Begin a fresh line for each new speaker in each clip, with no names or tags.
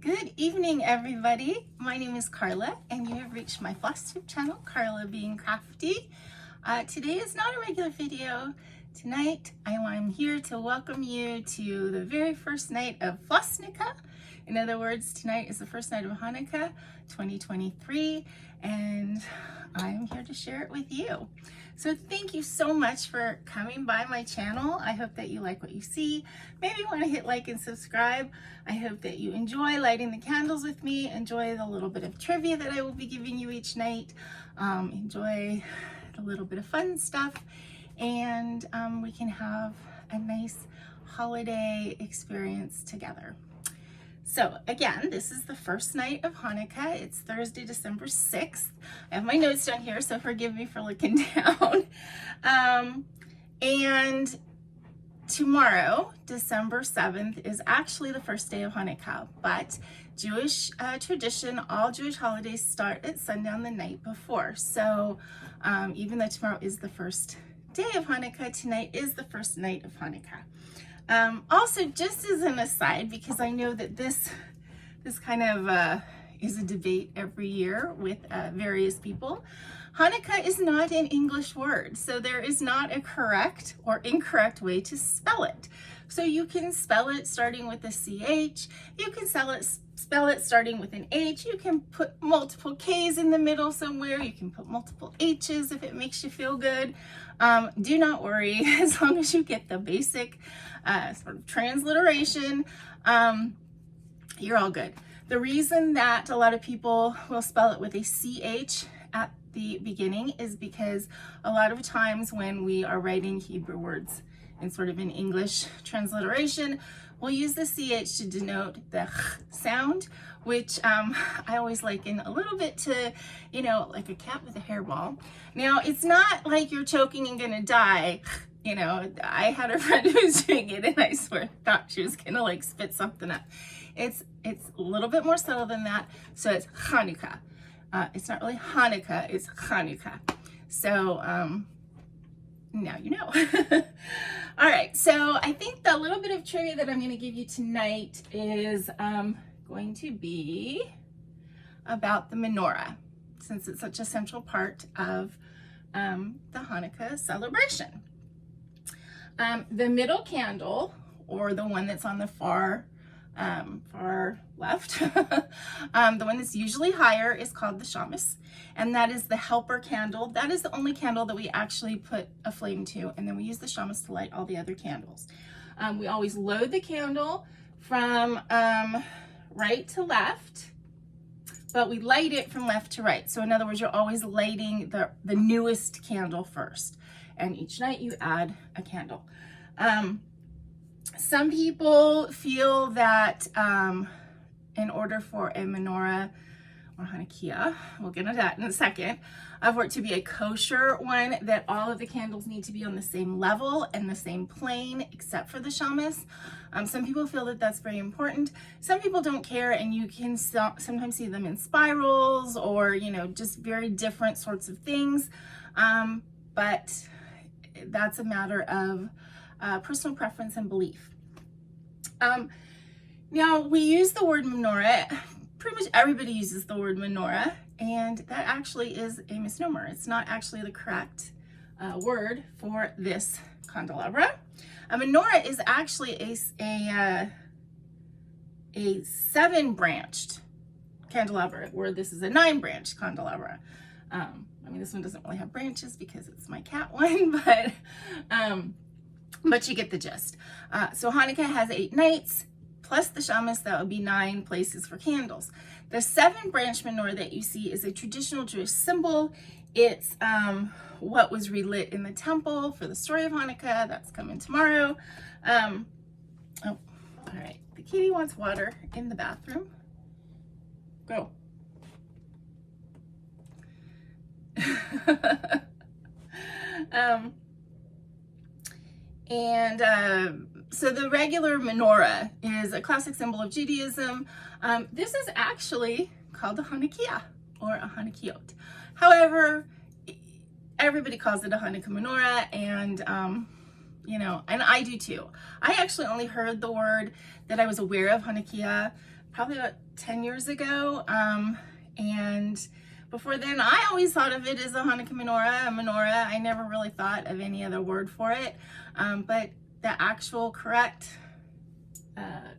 Good evening, everybody. My name is Carla, and you have reached my Flossnukkah channel, Carla being Crafty. Today is not a regular video. Tonight, I'm here to welcome you to the very first night of Flossnukkah. In other words, tonight is the first night of Hanukkah 2023, and I'm here to share it with you. So thank you so much for coming by my channel. I hope that you like what you see. Maybe you want to hit like and subscribe. I hope that you enjoy lighting the candles with me, enjoy the little bit of trivia that I will be giving you each night, enjoy the little bit of fun stuff, and we can have a nice holiday experience together. So again, this is the first night of Hanukkah. It's Thursday, December 6th. I have my notes down here, so forgive me for looking down. And tomorrow, December 7th, is actually the first day of Hanukkah, but Jewish tradition, all Jewish holidays start at sundown the night before. So even though tomorrow is the first day of Hanukkah, tonight is the first night of Hanukkah. Also, just as an aside, because I know that this kind of is a debate every year with various people, Hanukkah is not an English word, so there is not a correct or incorrect way to spell it. So you can spell it starting with a CH, you can spell it starting with an H, you can put multiple K's in the middle somewhere, you can put multiple H's if it makes you feel good. Do not worry, as long as you get the basic sort of transliteration, you're all good. The reason that a lot of people will spell it with a CH at the beginning is because a lot of times when we are writing Hebrew words in sort of an English transliteration, we'll use the CH to denote the sound, which I always liken a little bit to, you know, like a cat with a hairball. Now, it's not like you're choking and gonna die. You know, I had a friend who was doing it, and I swear thought she was gonna like spit something up. It's a little bit more subtle than that. So it's Hanukkah. It's not really Hanukkah, it's Hanukkah. So now you know. All right, so I think the little bit of trivia that I'm going to give you tonight is going to be about the menorah, since it's such a central part of the Hanukkah celebration. The middle candle, or the one that's on the far left, the one that's usually higher, is called the shamus, and that is the helper candle. That is the only candle that we actually put a flame to, and then we use the shamus to light all the other candles. We always load the candle from right to left, but we light it from left to right. So in other words, you're always lighting the newest candle first, and each night you add a candle. Some people feel that in order for a menorah or Hanukkiah, we'll get into that in a second, for it to be a kosher one, that all of the candles need to be on the same level and the same plane, except for the shamus. Some people feel that that's very important. Some people don't care, and you can sometimes see them in spirals or, you know, just very different sorts of things. But that's a matter of personal preference and belief. Now, we use the word menorah. Pretty much everybody uses the word menorah, and that actually is a misnomer. It's not actually the correct word for this candelabra. A menorah is actually a 7-branched candelabra, where this is a 9-branched candelabra. I mean, this one doesn't really have branches because it's my cat one, but you get the gist. So Hanukkah has 8 nights, plus the shamus, that would be 9 places for candles. The 7-branch menorah that you see is a traditional Jewish symbol. It's what was relit in the temple for the story of Hanukkah. That's coming tomorrow. Oh, all right. The kitty wants water in the bathroom. Go. So the regular menorah is a classic symbol of Judaism. This is actually called a Hanukkiah or a Hanukkiot. However, everybody calls it a Hanukkah Menorah, and you know, and I do too. I actually only heard the word that I was aware of, Hanukkiah, probably about 10 years ago. And before then, I always thought of it as a Hanukkah menorah, a menorah. I never really thought of any other word for it. But the actual correct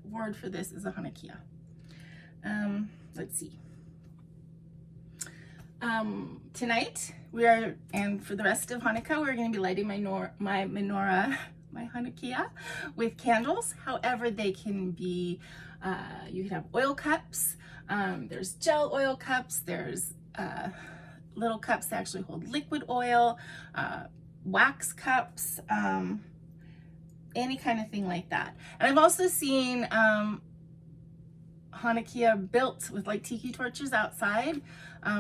word for this is a Hanukkiah. Let's see. Tonight and for the rest of Hanukkah, we're going to be lighting my menorah, my Hanukkiah, with candles. However, they can be, you can have oil cups, there's gel oil cups, there's little cups that actually hold liquid oil, wax cups, any kind of thing like that. And I've also seen Hanukkiah built with like tiki torches outside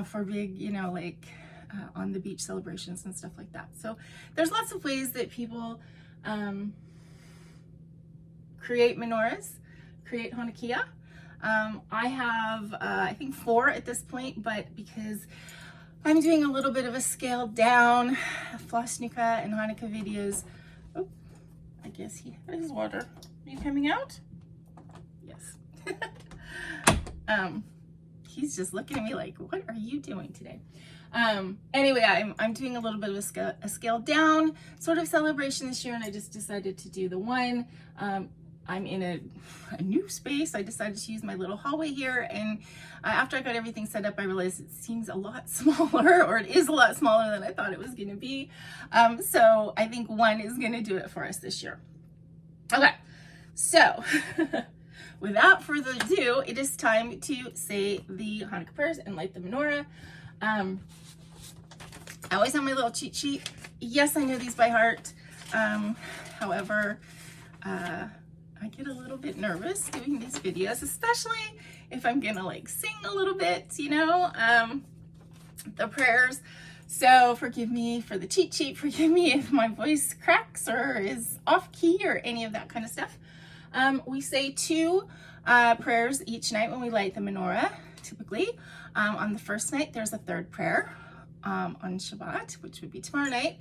for big, like on the beach celebrations and stuff like that. So there's lots of ways that people create menorahs, create Hanukkiah. I have, I think 4 at this point, but because I'm doing a little bit of a scaled down Flossnukkah and Hanukkah videos. Oh, I guess there's water. Are you coming out? Yes. He's just looking at me like, what are you doing today? Anyway, I'm doing a little bit of a scaled down sort of celebration this year, and I just decided to do the one. I'm in a new space. I decided to use my little hallway here, and after I got everything set up, I realized it seems a lot smaller, or it is a lot smaller than I thought it was going to be. So I think one is going to do it for us this year. Okay, so without further ado, it is time to say the Hanukkah prayers and light the menorah. I always have my little cheat sheet. Yes, I know these by heart. However, I get a little bit nervous doing these videos, especially if I'm gonna like sing a little bit, the prayers. So forgive me for the cheat sheet. Forgive me if my voice cracks or is off key or any of that kind of stuff. We say 2 prayers each night when we light the menorah, typically. On the first night, there's a 3rd prayer. On Shabbat, which would be tomorrow night.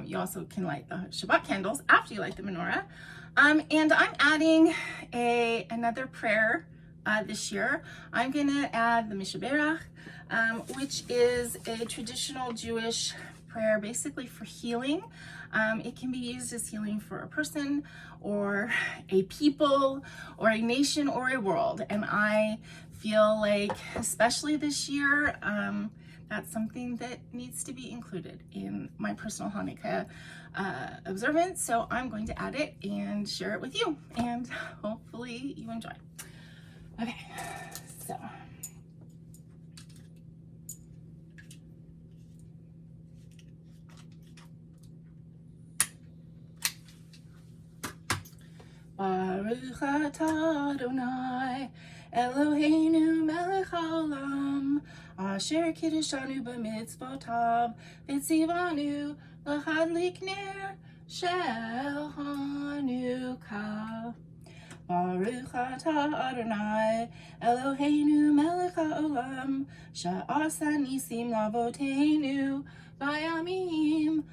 You also can light the Shabbat candles after you light the menorah. And I'm adding another prayer this year. I'm gonna add the Mishaberach, which is a traditional Jewish prayer basically for healing. It can be used as healing for a person or a people or a nation or a world. And I feel like, especially this year, that's something that needs to be included in my personal Hanukkah observance. So I'm going to add it and share it with you, and hopefully you enjoy. Okay, so. Baruch atah Adonai Eloheinu melech haolam asher kiddeshanu b'mitzvotav v'tzivanu l'chadlik ner shel Hanukkah. Baruch atah Adonai Eloheinu melech haolam she'asa nisim lavoteinu bayamim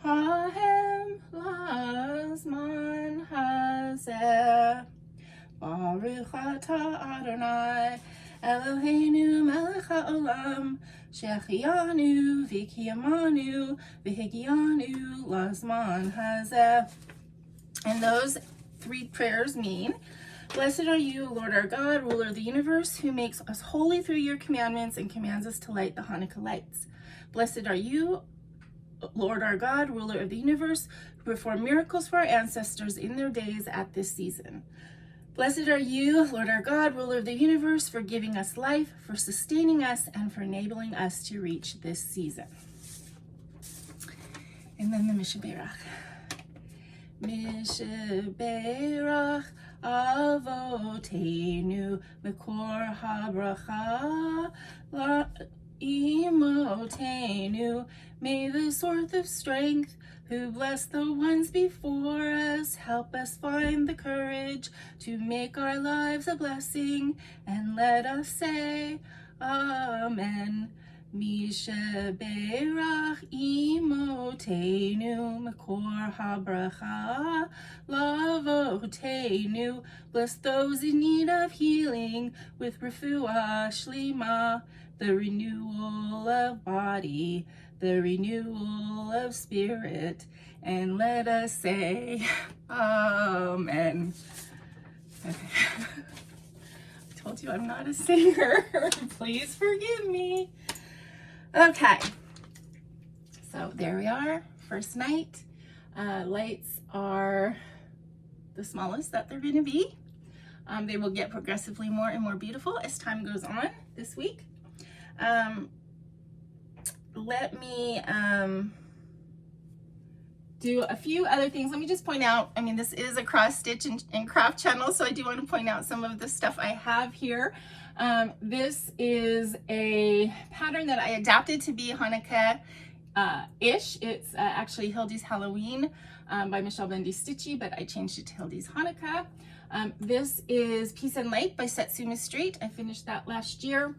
hahem lazman hazeh. Baruch atah Adonai Eloheinu melech haolam she'achiyanu v'kiyamanu v'higianu lazman hazeh. And those 3 prayers mean, blessed are you, Lord our God, ruler of the universe, who makes us holy through your commandments and commands us to light the Hanukkah lights. Blessed are you, Lord our God, ruler of the universe, who performed miracles for our ancestors in their days at this season. Blessed are you, Lord our God, ruler of the universe, for giving us life, for sustaining us, and for enabling us to reach this season. And then the Mishaberach. Mishaberach Avotenu Mekor HaBracha Imotenu. May the source of strength, who blessed the ones before us, help us find the courage to make our lives a blessing, and let us say Amen. Mishaberach imotenu makor habracha lavotenu. Bless those in need of healing with refuah shlema, the renewal of body, the renewal of spirit, and let us say amen. Okay. I told you I'm not a singer. Please forgive me. Okay, so there we are, first night. Lights are the smallest that they're going to be. They will get progressively more and more beautiful as time goes on this week. Let me do a few other things. Let me just point out, I mean, this is a cross stitch and craft channel, so I do want to point out some of the stuff I have here. This is a pattern that I adapted to be Hanukkah-ish. It's actually Hildy's Halloween by Michelle Bendy Stitchy, but I changed it to Hildy's Hanukkah. This is Peace and Light by Satsuma Street. I finished that last year,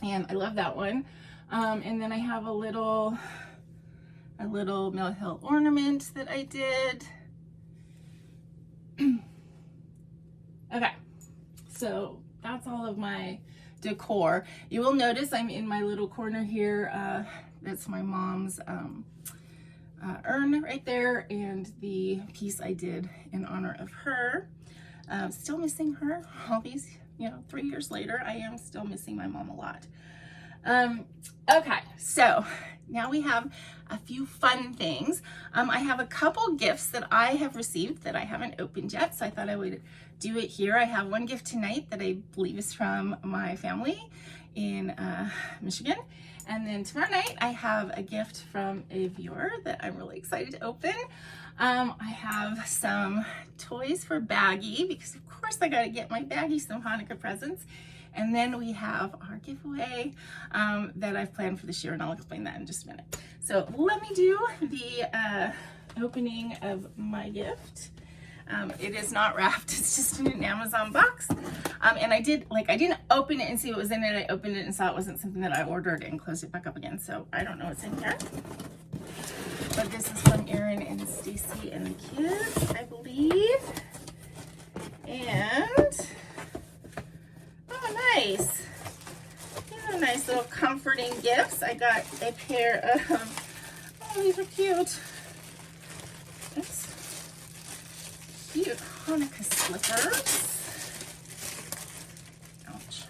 and I love that one. And then I have a little Mill Hill ornament that I did. Okay, so that's all of my decor. You will notice I'm in my little corner here. That's my mom's urn right there, and the piece I did in honor of her. Still missing her. All these, 3 years later, I am still missing my mom a lot. Okay, so now we have a few fun things. I have a couple gifts that I have received that I haven't opened yet, so I thought I would do it here. I have one gift tonight that I believe is from my family in Michigan. And then tomorrow night, I have a gift from a viewer that I'm really excited to open. I have some toys for Baggy, because of course I gotta get my Baggy some Hanukkah presents. And then we have our giveaway that I've planned for this year, and I'll explain that in just a minute. So let me do the opening of my gift. It is not wrapped, it's just in an Amazon box. And I didn't open it and see what was in it. I opened it and saw it wasn't something that I ordered and closed it back up again. So I don't know what's in here. But this is from Aaron and Stacy and the kids, I believe. And, oh, nice. These are nice little comforting gifts. I got a pair of, oh, these are cute. Oops. Cute Hanukkah slippers. Ouch.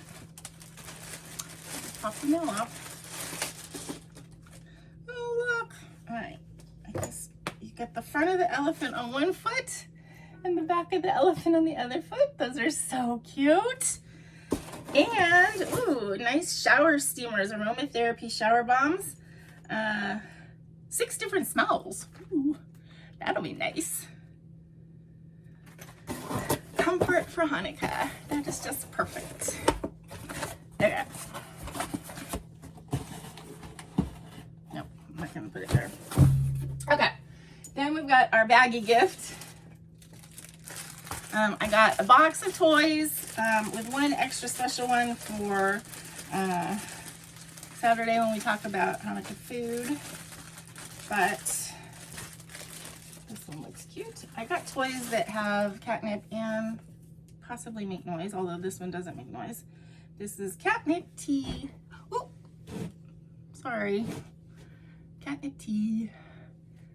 Pop the nail off. Oh, look. All right. I guess you get the front of the elephant on one foot and the back of the elephant on the other foot. Those are so cute. And, ooh, nice shower steamers, aromatherapy shower bombs. 6 different smells. Ooh, that'll be nice. Comfort for Hanukkah. That is just perfect. Okay. Nope, I'm not gonna put it there. Okay, then we've got our Baggy gift. I got a box of toys with one extra special one for Saturday when we talk about Hanukkah food. But this one looks cute. I got toys that have catnip and possibly make noise, although this one doesn't make noise. This is catnip tea. Ooh, sorry. Catnip tea.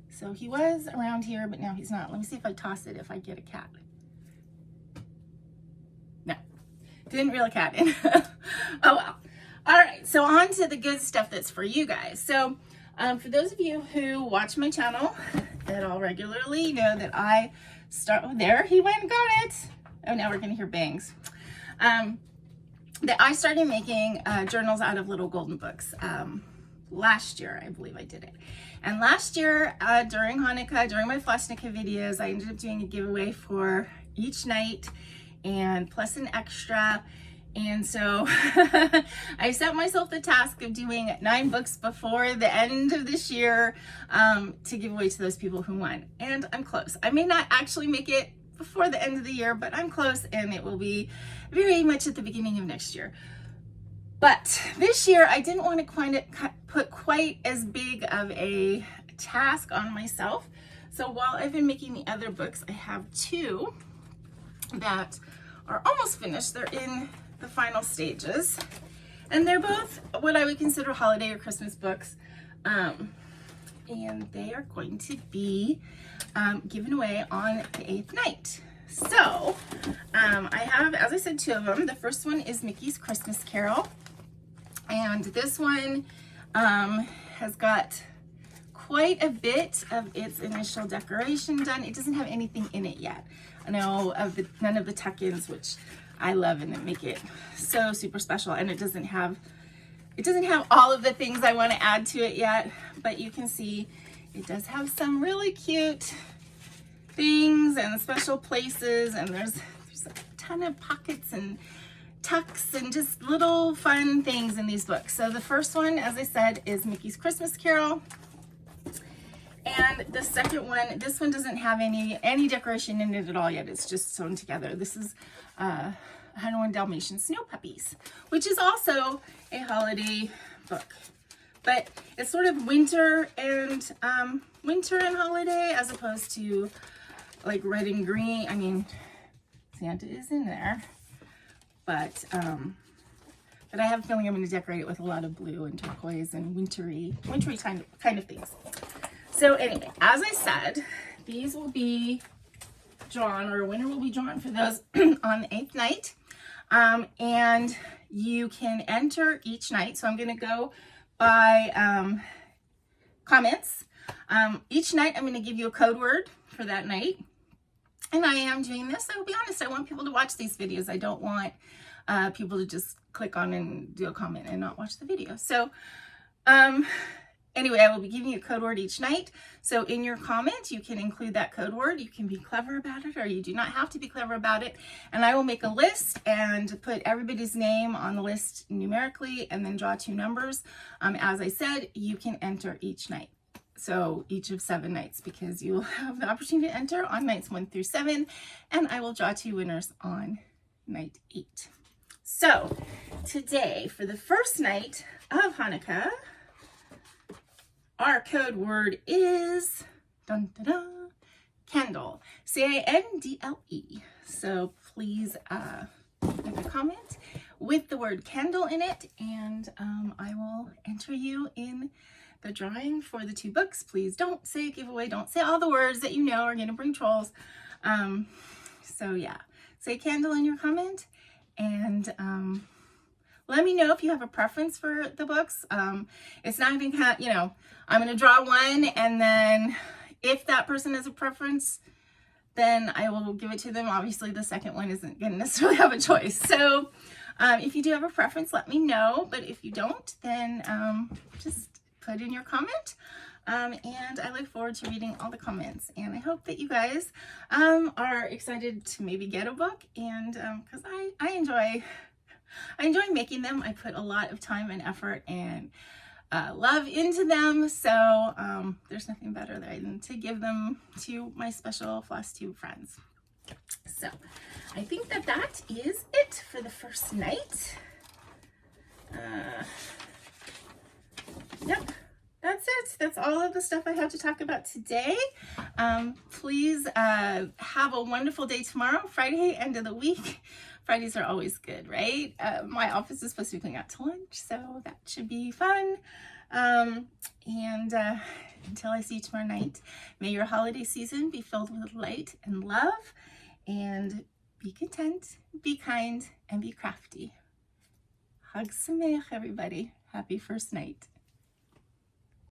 So he was around here, but now he's not. Let me see if I toss it, if I get a cat. No, didn't reel a cat in. Oh well. All right, so on to the good stuff that's for you guys. So for those of you who watch my channel that all regularly know that I start, oh, there he went and got it. Oh, now we're gonna hear bangs. That I started making journals out of little golden books. Last year, I believe I did it. And last year, during Hanukkah, during my Flossnukkah videos, I ended up doing a giveaway for each night and plus an extra. And so I set myself the task of doing 9 books before the end of this year to give away to those people who won. And I'm close. I may not actually make it before the end of the year, but I'm close, and it will be very much at the beginning of next year. But this year I didn't want to put quite as big of a task on myself. So while I've been making the other books, I have two that are almost finished. They're in the final stages. And they're both what I would consider holiday or Christmas books. And they are going to be given away on the 8th night. So I have, as I said, two of them. The first one is Mickey's Christmas Carol. And this one has got quite a bit of its initial decoration done. It doesn't have anything in it yet. I know none of the tuck-ins, which I love and that make it so super special. And it doesn't have all of the things I want to add to it yet, but you can see it does have some really cute things and special places, and there's a ton of pockets and tucks and just little fun things in these books. So the first one, as I said, is Mickey's Christmas Carol. And the second one, this one doesn't have any decoration in it at all yet. It's just sewn together. This is Hanukkah and Dalmatian Snow Puppies, which is also a holiday book. But it's sort of winter and holiday, as opposed to like red and green. I mean, Santa is in there, but I have a feeling I'm going to decorate it with a lot of blue and turquoise and wintry kind of things. So anyway, as I said, these will be drawn, or a winner will be drawn for those on the 8th night. And you can enter each night. So I'm going to go by comments. Each night I'm going to give you a code word for that night. And I am doing this, I will be honest, I want people to watch these videos. I don't want people to just click on and do a comment and not watch the video. So anyway, I will be giving you a code word each night. So in your comment, you can include that code word. You can be clever about it, or you do not have to be clever about it. And I will make a list and put everybody's name on the list numerically and then draw 2 numbers. As I said, you can enter each night. So each of 7 nights, because you will have the opportunity to enter on nights 1 through 7. And I will draw 2 winners on night 8. So today, for the first night of Hanukkah, our code word is dun, dun, dun, candle, C-A-N-D-L-E. So please make a comment with the word candle in it, and I will enter you in the drawing for the 2 books. Please don't say giveaway. Don't say all the words that you know are going to bring trolls. So yeah, say candle in your comment, and let me know if you have a preference for the books. It's not going to, I'm going to draw one, and then if that person has a preference, then I will give it to them. Obviously, the second one isn't going to necessarily have a choice. So if you do have a preference, let me know. But if you don't, then just put in your comment. And I look forward to reading all the comments. And I hope that you guys are excited to maybe get a book. And because I enjoy making them. I put a lot of time and effort and love into them. So there's nothing better than to give them to my special FlossTube friends. So I think that is it for the first night. Yep, that's it. That's all of the stuff I have to talk about today. Please have a wonderful day tomorrow, Friday, end of the week. Fridays are always good, right? My office is supposed to be going out to lunch, so that should be fun. And until I see you tomorrow night, may your holiday season be filled with light and love, and be content, be kind, and be crafty. Chag Sameach, everybody. Happy first night.